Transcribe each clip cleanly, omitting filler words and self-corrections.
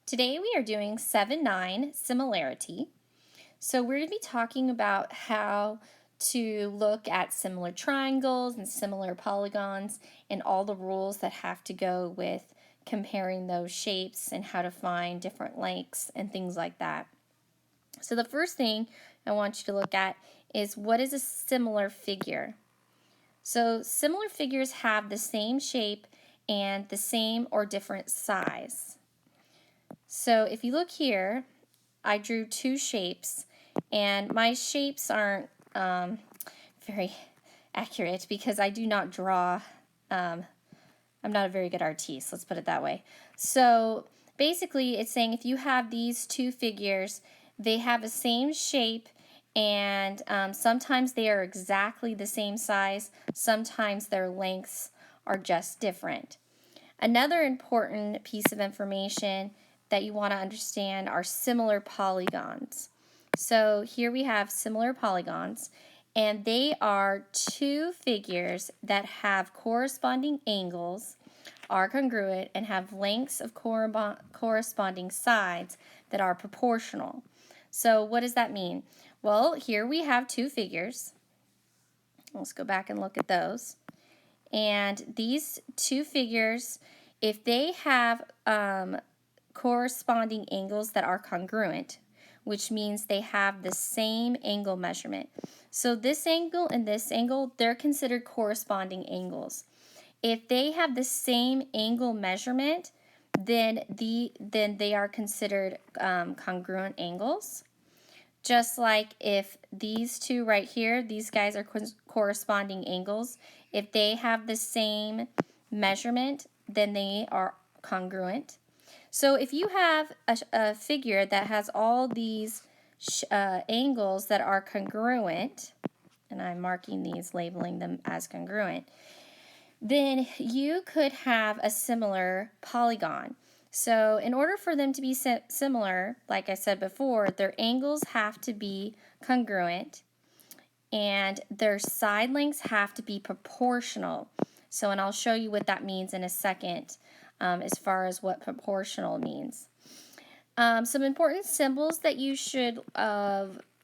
Today we are doing 7-9 Similarity. So we're going to be talking about how to look at similar triangles and similar polygons and all the rules that have to go with comparing those shapes and how to find different lengths and things like that. So the first thing I want you to look at is, what is a similar figure? So similar figures have the same shape and the same or different size. So if you look here, I drew two shapes, and my shapes aren't very accurate because I do not draw. I'm not a very good artiste, let's put it that way. So basically it's saying if you have these two figures, they have the same shape, and sometimes they are exactly the same size, sometimes their lengths are just different. Another important piece of information that you want to understand are similar polygons. So here we have similar polygons, and they are two figures that have corresponding angles, are congruent, and have lengths of corresponding sides that are proportional. So what does that mean? Well, here we have two figures. Let's go back and look at those. And these two figures, if they have corresponding angles that are congruent, which means they have the same angle measurement. So this angle and this angle, they're considered corresponding angles. If they have the same angle measurement, then they are considered congruent angles. Just like if these two right here, these guys are corresponding angles, if they have the same measurement, then they are congruent. So if you have a figure that has all these angles that are congruent, and I'm marking these, labeling them as congruent, then you could have a similar polygon. So in order for them to be similar, like I said before, their angles have to be congruent and their side lengths have to be proportional. So, and I'll show you what that means in a second as far as what proportional means. Some important symbols that you should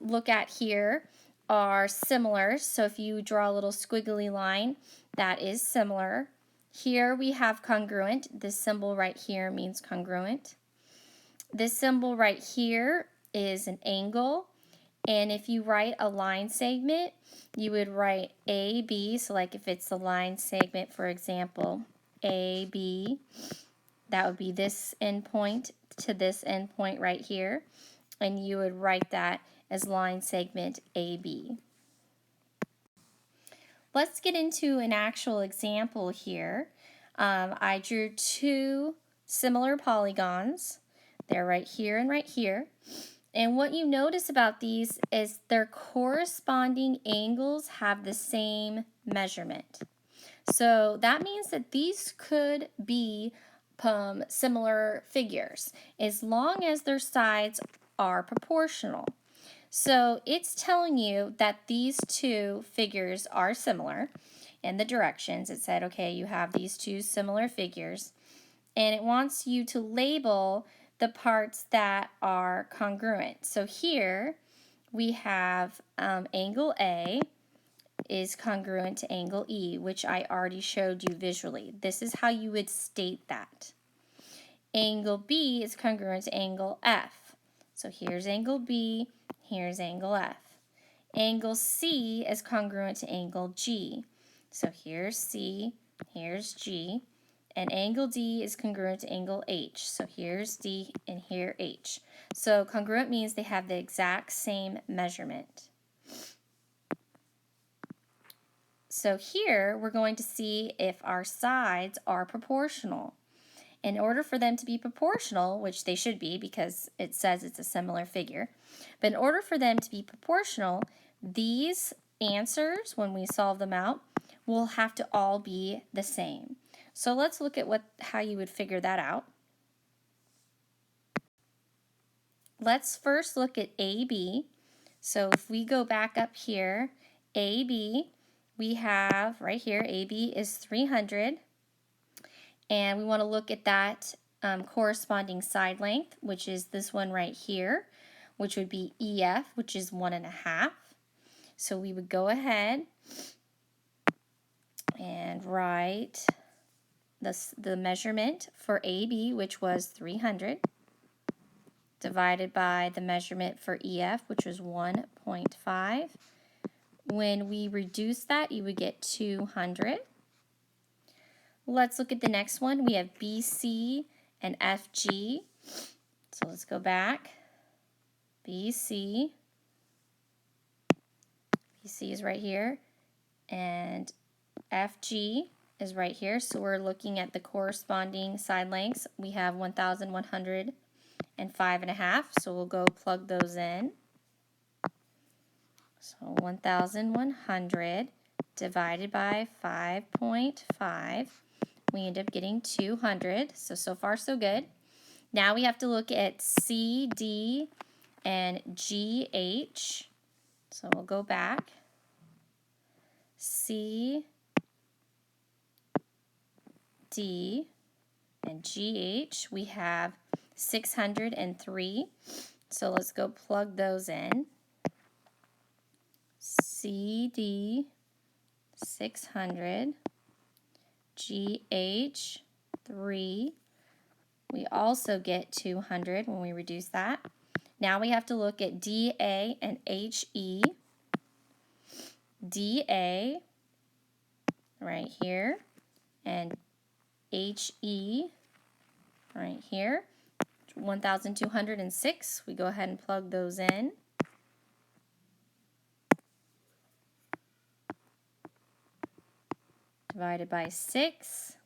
look at here are similar. So if you draw a little squiggly line, that is similar. Here we have congruent. This symbol right here means congruent. This symbol right here is an angle. And if you write a line segment, you would write AB. So like if it's a line segment, for example, AB, that would be this endpoint to this endpoint right here. And you would write that as line segment AB. Let's get into an actual example here. I drew two similar polygons. They're right here and right here. And what you notice about these is their corresponding angles have the same measurement. So that means that these could be similar figures as long as their sides are proportional. So it's telling you that these two figures are similar in the directions. It said, okay, you have these two similar figures, and it wants you to label the parts that are congruent. So here we have angle A is congruent to angle E, which I already showed you visually. This is how you would state that. Angle B is congruent to angle F. So here's angle B, here's angle F. Angle C is congruent to angle G. So here's C, here's G. And angle D is congruent to angle H. So here's D and here H. So congruent means they have the exact same measurement. So here we're going to see if our sides are proportional. In order for them to be proportional, which they should be because it says it's a similar figure, but in order for them to be proportional, these answers, when we solve them out, will have to all be the same. So let's look at how you would figure that out. Let's first look at AB. So if we go back up here, AB, we have right here, AB is 300. And we want to look at that corresponding side length, which is this one right here, which would be EF, which is 1.5. So we would go ahead and write the measurement for AB, which was 300, divided by the measurement for EF, which was 1.5. When we reduce that, you would get 200. Let's look at the next one. We have BC and FG. So let's go back. BC is right here, and FG is right here. So we're looking at the corresponding side lengths. We have 1,105.5. So we'll go plug those in. So 1,100 divided by 5.5. We end up getting 200. So far so good. Now we have to look at CD and GH. So we'll go back. C, D, and GH. We have 603. So let's go plug those in. CD, 600. GH, 3. We also get 200 when we reduce that. Now we have to look at DA and HE. DA right here and HE right here. 1,206. We go ahead and plug those in. Divided by 6.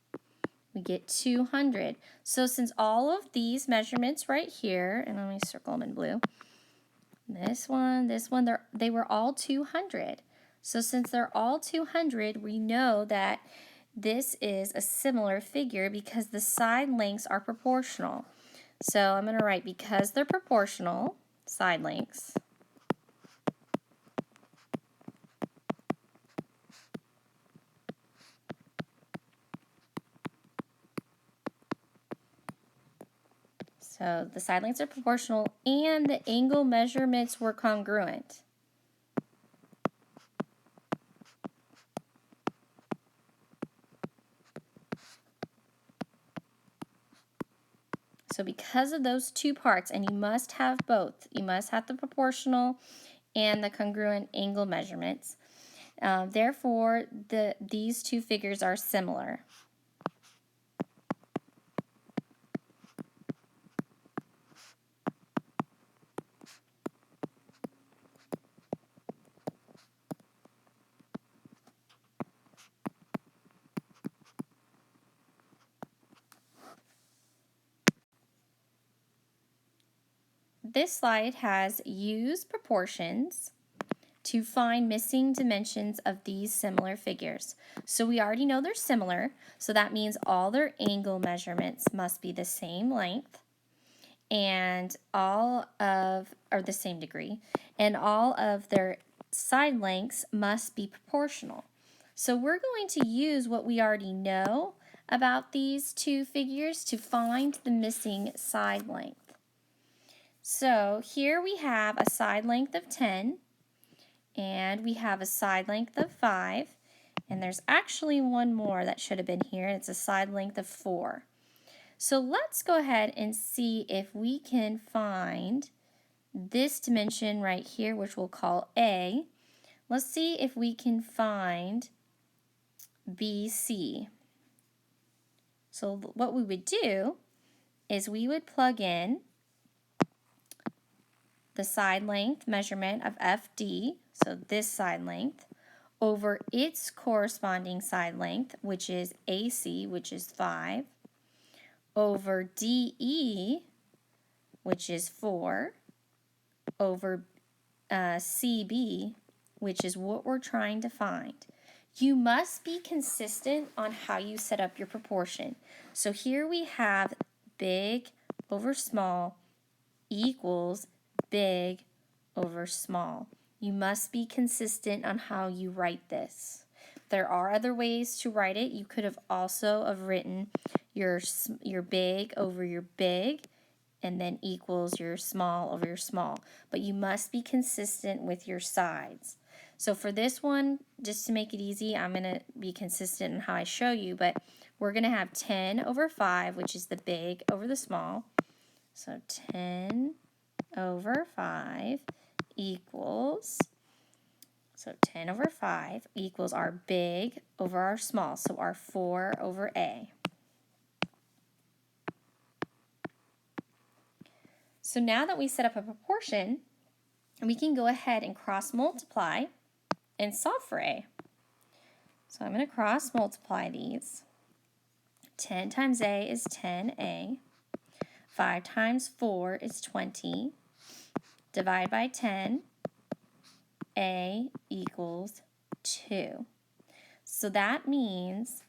We get 200. So since all of these measurements right here, and let me circle them in blue, this one, they were all 200. So since they're all 200, we know that this is a similar figure because the side lengths are proportional. So I'm going to write, because they're proportional, side lengths, so the side lengths are proportional and the angle measurements were congruent. So because of those two parts, and you must have both, you must have the proportional and the congruent angle measurements. Therefore, these two figures are similar. This slide has used proportions to find missing dimensions of these similar figures. So we already know they're similar, so that means all their angle measurements must be the same length and or the same degree, and all of their side lengths must be proportional. So we're going to use what we already know about these two figures to find the missing side length. So here we have a side length of 10, and we have a side length of 5, and there's actually one more that should have been here, and it's a side length of 4. So let's go ahead and see if we can find this dimension right here, which we'll call A. Let's see if we can find BC. So what we would do is we would plug in the side length measurement of FD, so this side length, over its corresponding side length, which is AC, which is 5, over DE, which is 4, over CB, which is what we're trying to find. You must be consistent on how you set up your proportion. So here we have big over small equals big over small. You must be consistent on how you write this. There are other ways to write it. You could have also written your big over your big, and then equals your small over your small. But you must be consistent with your sides. So for this one, just to make it easy, I'm going to be consistent in how I show you, but we're going to have 10 over 5, which is the big over the small. So 10 over 5 equals, so 10 over 5 equals our big over our small, so our 4 over A. So now that we set up a proportion, we can go ahead and cross multiply and solve for A. So I'm going to cross multiply these. 10 times A is 10A. 5 times 4 is 20. Divide by 10. A equals 2. So that means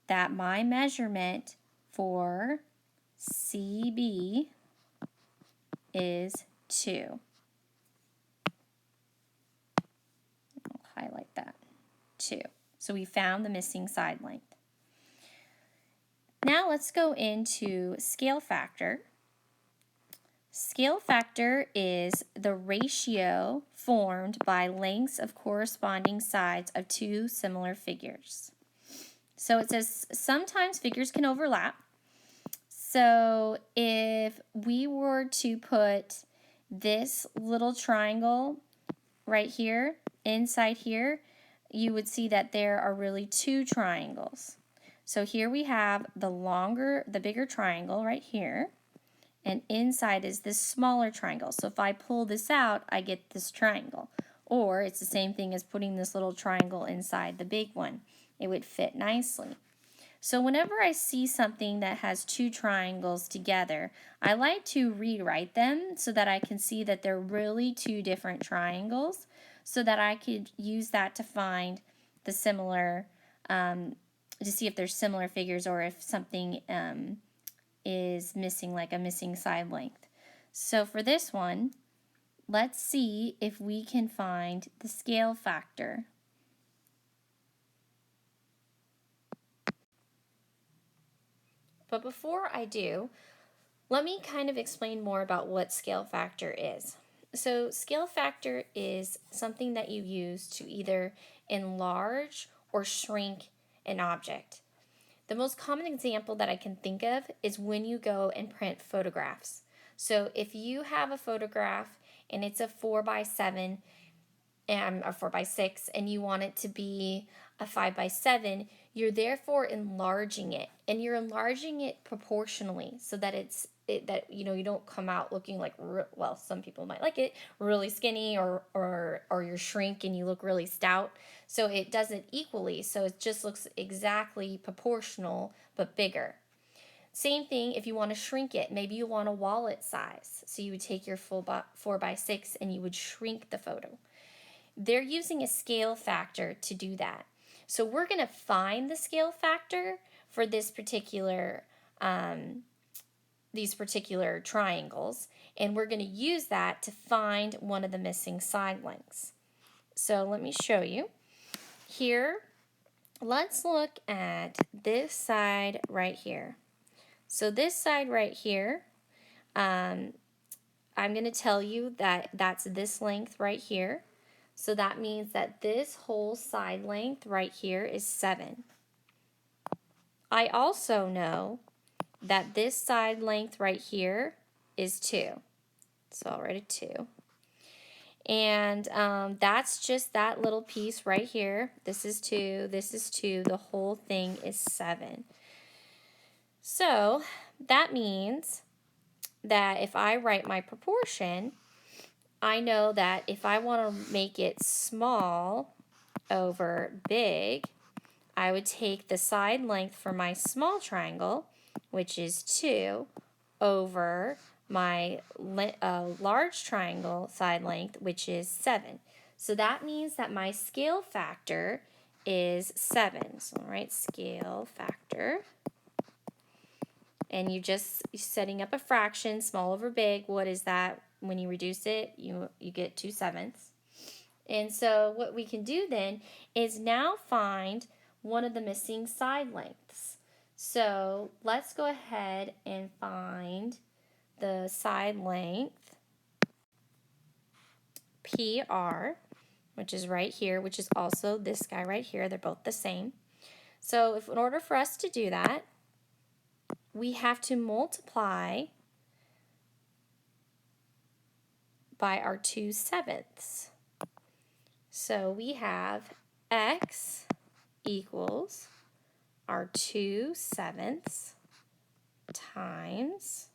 that my measurement for CB is 2. I'll highlight that, 2. So we found the missing side length. Now let's go into scale factor. Scale factor is the ratio formed by lengths of corresponding sides of two similar figures. So it says sometimes figures can overlap. So if we were to put this little triangle right here, inside here, you would see that there are really two triangles. So here we have the bigger triangle right here, and inside is this smaller triangle. So if I pull this out, I get this triangle. Or it's the same thing as putting this little triangle inside the big one. It would fit nicely. So whenever I see something that has two triangles together, I like to rewrite them so that I can see that they're really two different triangles, so that I could use that to find the similar, to see if there's similar figures or if something is missing, like a missing side length. So for this one, let's see if we can find the scale factor. But before I do, let me kind of explain more about what scale factor is. So scale factor is something that you use to either enlarge or shrink an object. The most common example that I can think of is when you go and print photographs. So if you have a photograph and it's a 4x7 and a 4x6 and you want it to be a 5x7, you're therefore enlarging it, and you're enlarging it proportionally so that you don't come out looking like, well, some people might like it really skinny, or you're shrink and you look really stout. So it does it equally, so it just looks exactly proportional but bigger. Same thing if you want to shrink it. Maybe you want a wallet size, so you would take your full 4x6 and you would shrink the photo. They're using a scale factor to do that. So we're going to find the scale factor for this particular these particular triangles, and we're going to use that to find one of the missing side lengths. So let me show you. Here, let's look at this side right here. So this side right here, I'm going to tell you that that's this length right here. So that means that this whole side length right here is 7. I also know that this side length right here is 2. So I'll write a 2. And that's just that little piece right here. This is 2, this is 2. The whole thing is 7. So that means that if I write my proportion, I know that if I want to make it small over big, I would take the side length for my small triangle, which is 2, over my large triangle side length, which is 7. So that means that my scale factor is 7. So I'll write scale factor. And you're setting up a fraction, small over big. What is that? When you reduce it, you get 2/7. And so what we can do then is now find one of the missing side lengths. So let's go ahead and find the side length PR, which is right here, which is also this guy right here. They're both the same. So in order for us to do that, we have to multiply by our 2/7. So we have x equals our 2/7 times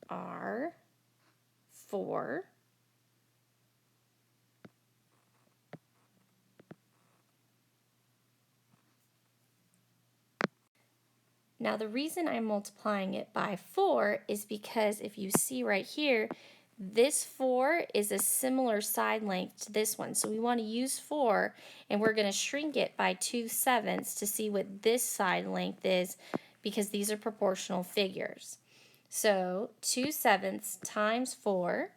our 4 . Now the reason I'm multiplying it by 4 is because if you see right here, this 4 is a similar side length to this one. So we want to use 4 and we're going to shrink it by 2/7 to see what this side length is because these are proportional figures. So 2/7 times 4,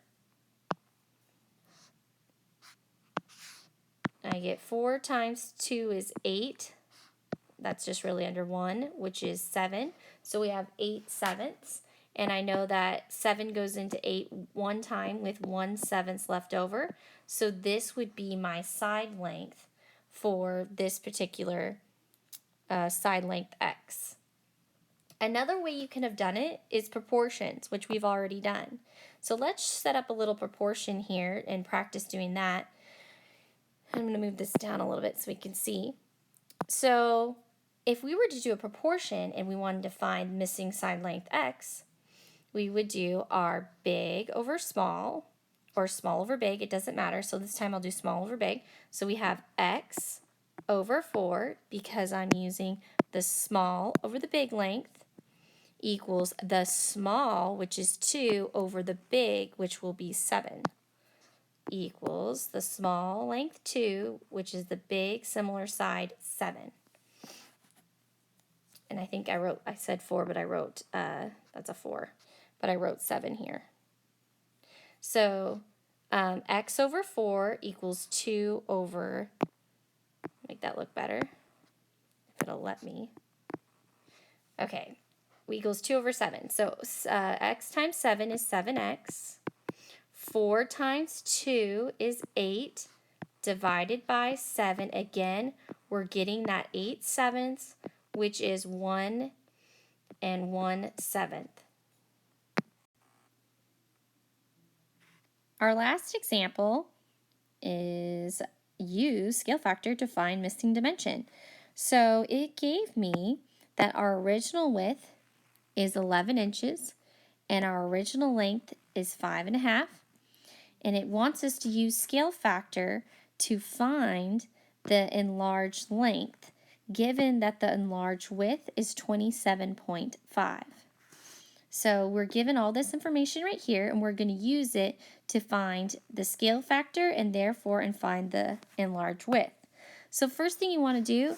I get 4 times 2 is 8. That's just really under 1, which is 7. So we have 8/7. And I know that 7 goes into 8 one time with 1/7 left over. So this would be my side length for this particular side length x. Another way you can have done it is proportions, which we've already done. So let's set up a little proportion here and practice doing that. I'm going to move this down a little bit so we can see. So if we were to do a proportion and we wanted to find missing side length x, we would do our big over small, or small over big, it doesn't matter. So this time I'll do small over big. So we have x over 4, because I'm using the small over the big length, equals the small, which is 2, over the big, which will be 7, equals the small length 2, which is the big similar side 7. And I think I said 4, but I wrote, that's a 4, but I wrote 7 here. So x over 4 equals 2 over, make that look better, if it'll let me. Okay, equals 2 over 7. So x times 7 is 7x. 4 times 2 is 8, divided by 7. Again, we're getting that 8/7, which is 1 1/7. Our last example is use scale factor to find missing dimension. So it gave me that our original width is 11 inches and our original length is 5.5, and it wants us to use scale factor to find the enlarged length, given that the enlarged width is 27.5. So we're given all this information right here, and we're going to use it to find the scale factor and therefore find the enlarged width. So first thing you want to do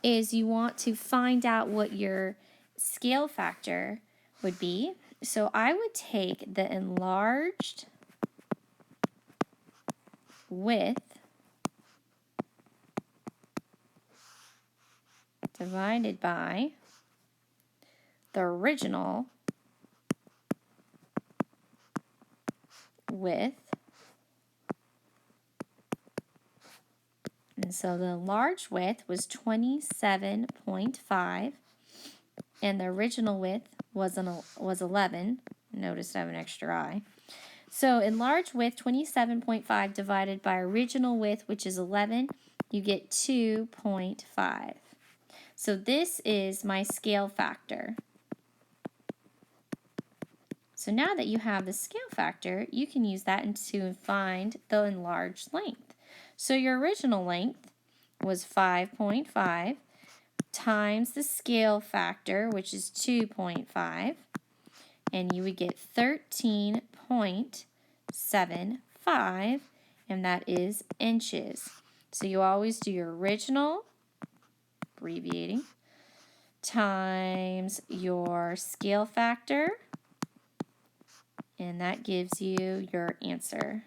is you want to find out what your scale factor would be. So I would take the enlarged width divided by the original width. And so the enlarged width was 27.5 and the original width was 11. Notice I have an extra I. So enlarged width 27.5 divided by original width, which is 11, you get 2.5. So this is my scale factor. So now that you have the scale factor, you can use that to find the enlarged length. So your original length was 5.5 times the scale factor, which is 2.5, and you would get 13.75, and that is inches. So you always do your original, abbreviating, times your scale factor, and that gives you your answer.